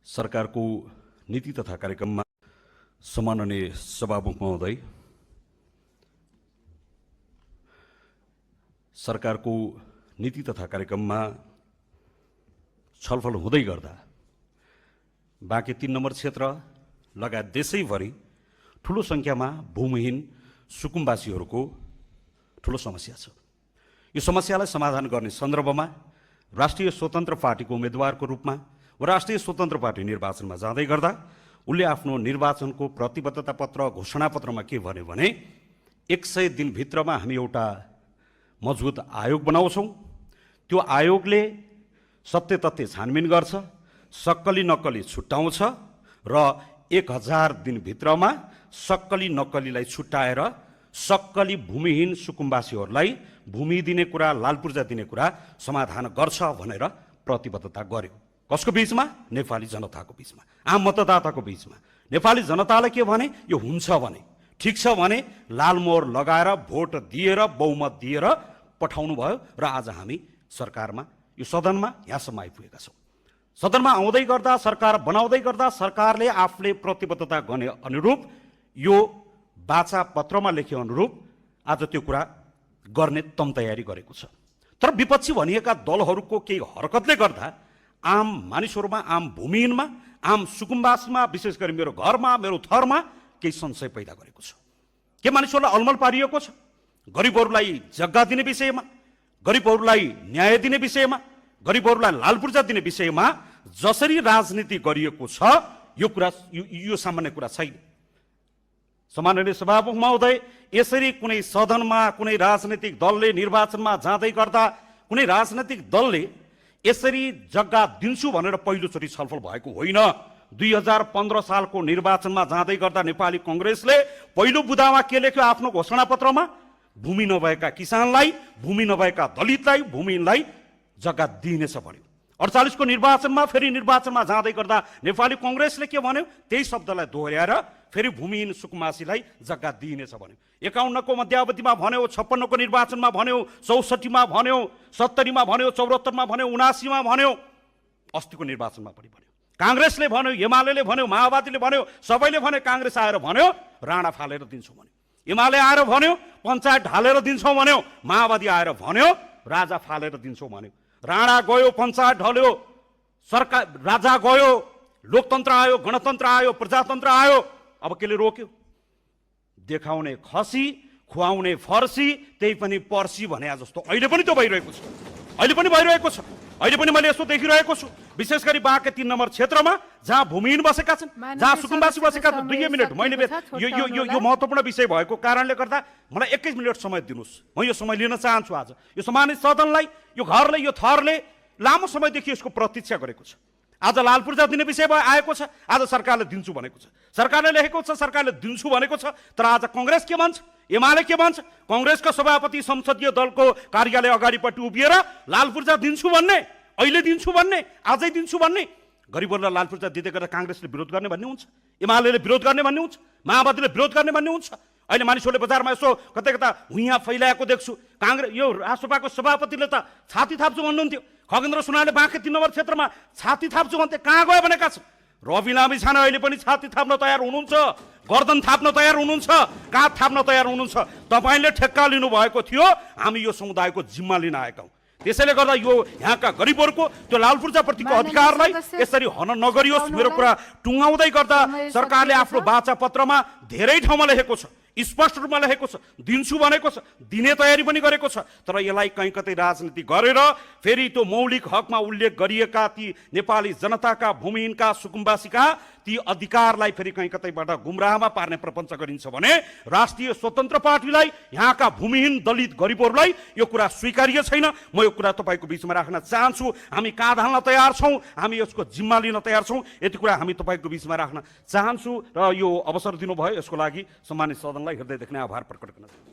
सरकारको नीति तथा कार्यक्रममा सम्माननीय सभामुख महोदय, सरकारको नीति तथा कार्यक्रममा छलफल हुँदै गर्दा बाँके 3 नम्बर क्षेत्र लगायत देशैभरि ठूलो संख्यामा भूमिहीन सुकुम्बासीहरूको ठूलो समस्या छ। यो समस्यालाई समाधान गर्ने सन्दर्भमा राष्ट्रिय स्वतन्त्र पार्टीको उम्मेदवारको रूपमा व राष्ट्रिय स्वतन्त्र पार्टी निर्वाचनमा जाँदै गर्दा उनले आफ्नो निर्वाचनको प्रतिबद्धता पत्र घोषणापत्रमा के भन्यो भने 100 दिनभित्रमा हामी एउटा मजबुत आयोग बनाउँछौँ। त्यो आयोगले सत्य तथ्य छानबिन गर्छ, सक्कली नक्कली छुट्याउँछ र 1000 दिनभित्रमा सक्कली नक्कलीलाई छुट्याएर सक्कली भूमिहीन सुकुम्बासीहरूलाई भूमि दिने कुरा, लाल पूर्जा दिने कुरा समाधान गर्छ भनेर प्रतिबद्धता गर्यो। कसको बीचमा? नेपाली जनताको बीचमा, आम मतदाताको बीचमा। नेपाली जनतालाई के भने, यो हुन्छ भने, ठिक छ भने लाल मोहर लगाएर भोट दिएर बहुमत दिएर पठाउनु भयो र आज हामी सरकारमा, यो सदनमा यहाँसम्म आइपुगेका छौँ। सदनमा आउँदै गर्दा, सरकार बनाउँदै गर्दा सरकारले आफूले प्रतिबद्धता गर्ने अनुरूप यो वाचा पत्रमा लेखे अनुरूप आज त्यो कुरा गर्ने तम तयारी गरेको छ। तर विपक्षी भनिएका दलहरूको केही हरकतले गर्दा आम मानिसहरूमा, आम भूमिहीनमा, आम सुकुम्बासमा, विशेष गरी मेरो घरमा, मेरो थरमा केही संशय पैदा गरेको छ। के मानिसहरूलाई अलमल पारिएको छ? गरिबहरूलाई जग्गा दिने विषयमा, गरिबहरूलाई न्याय दिने विषयमा, गरिबहरूलाई लाल पूर्जा दिने विषयमा जसरी राजनीति गरिएको छ यो कुरा, यो सामान्य कुरा छैन। सम्माननीय सभामुख महोदय, यसरी कुनै सदनमा कुनै राजनीतिक दलले निर्वाचनमा जाँदै गर्दा कुनै राजनीतिक दलले यसरी जग्गा दिन्छु भनेर पहिलोचोटि छलफल भएको होइन। 2015 सालको निर्वाचनमा जाँदै गर्दा नेपाली कांग्रेसले पहिलो बुदामा के लेख्यो आफ्नो घोषणापत्रमा? भूमि नभएका किसानलाई, भूमि नभएका दलितलाई, भूमिहीनलाई जग्गा दिइनेछ भन्यो। 48 को निर्वाचनमा फेरि निर्वाचनमा जाँदै गर्दा नेपाली कांग्रेसले के भन्यो? त्यही शब्दलाई दोहोर्याएर फेरि भूमिहीन सुकुम्बासीलाई जग्गा दिइनेछ भन्यो। 51 को मध्यावधिमा भन्यो, 56 को निर्वाचनमा भन्यो, 64 मा भन्यो, 70 मा भन्यो, 74 मा भन्यो, 79 मा भन्यो, अस्तिको निर्वाचनमा पनि भन्यो। कांग्रेसले भन्यो, एमाले भन्यो, माओवादीले भन्यो, सबैले भन्यो। कांग्रेस आएर भन्यो राणा फालेर दिन्छौँ भन्यो, एमाले आएर भन्यो पञ्चायत ढालेर दिन्छौँ भन्यो, माओवादी आएर भन्यो राजा फालेर दिन्छौँ भन्यो। राणा गयो, पञ्चायत ढल्यो, सरकार राजा गयो, लोकतन्त्र आयो, गणतन्त्र आयो, प्रजातन्त्र आयो। अब केले रोक्यो? देखाउने खसी, खुवाउने फर्सी, त्यही पनि पर्सी भने जस्तो अहिले पनि त्यो भइरहेको छ। अहिले पनि भइरहेको छ। अहिले पनि मैले यसो देखिरहेको छु। विशेष गरी बाँके 3 नम्बर क्षेत्रमा जहाँ भूमिहीन बसेका छन्, जहाँ सुकुम्बासी बसेका छन्। 2 मिनट मैले यो महत्त्वपूर्ण विषय भएको कारणले गर्दा मलाई 21 मिनट समय दिनुहोस्। म यो समय लिन चाहन्छु। आज यो सम्मानित सदनलाई, यो घरले, यो थरले लामो समयदेखि यसको प्रतीक्षा गरेको छ। आज लाल पूर्जा दिने विषय आएको छ, आज सरकारले दिन्छु भनेको छ, सरकारले लेखेको छ, सरकारले दिन्छु भनेको छ। तर आज कांग्रेस के भन्छ, एमाले के भन्छ? कांग्रेसको सभापति संसदीय दलको कार्यालय अगाडिपट्टि उभिएर लाल पूर्जा दिन्छु भन्ने, अहिले दिन्छु भन्ने, आजै दिन्छु भन्ने। गरिबहरूलाई लाल पूर्जा दिँदै गर्दा कांग्रेसले विरोध गर्ने भन्ने हुन्छ, एमाले विरोध गर्ने भन्ने हुन्छ, माओवादीले विरोध गर्ने भन्ने हुन्छ। अहिले मानिसहरूले बजारमा यसो कतै कता हुइयाँ फैलाएको देख्छु। कांग्रेस, यो राष्ट्रसभाको सभापतिले त छाती थाप्छु भन्नुहुन्थ्यो। खगेन्द्र सुनारले बाँके 3 नम्बर क्षेत्रमा छाती थाप्छु भन्थे, कहाँ गयो भनेका छ? रवि लामी छाने अहिले पनि छाती थाप्न तयार हुनुहुन्छ, गर्दन थाप्न तयार हुनुहुन्छ, काँध थाप्न तयार हुनुहुन्छ। तपाईँले ठेक्का लिनुभएको थियो, हामी यो समुदायको जिम्मा लिन आएका हौँ। त्यसैले गर्दा यो यहाँका गरिबहरूको त्यो लाल पूर्जाप्रतिको अधिकारलाई यसरी हनन नगरियोस्। मेरो कुरा टुङ्गाउँदै गर्दा सरकारले आफ्नो वाचा पत्रमा धेरै ठाउँमा लेखेको छ, स्पष्ट रूपमा लेखेको छ, दिन्छु भनेको छ, दिने तयारी पनि गरेको छ। तर यसलाई कहीँ कतै राजनीति गरेर फेरि त्यो मौलिक हकमा उल्लेख गरिएका ती नेपाली जनताका, भूमिहीनका, सुकुम्बासीका ती अधिकारलाई फेरि कहीँ कतैबाट गुमराहमा पार्ने प्रपञ्च गरिन्छ भने राष्ट्रिय स्वतन्त्र पार्टीलाई, यहाँका भूमिहीन दलित गरिबहरूलाई यो कुरा स्वीकार्य छैन। म यो कुरा तपाईँको बिचमा राख्न चाहन्छु। हामी काँध हाल्न तयार छौँ, हामी यसको जिम्मा लिन तयार छौँ। यति कुरा हामी तपाईँको बिचमा राख्न चाहन्छु र यो अवसर दिनुभयो यसको लागि सम्मानित सदनलाई हृदयदेखि नै आभार प्रकट गर्न चाहन्छु।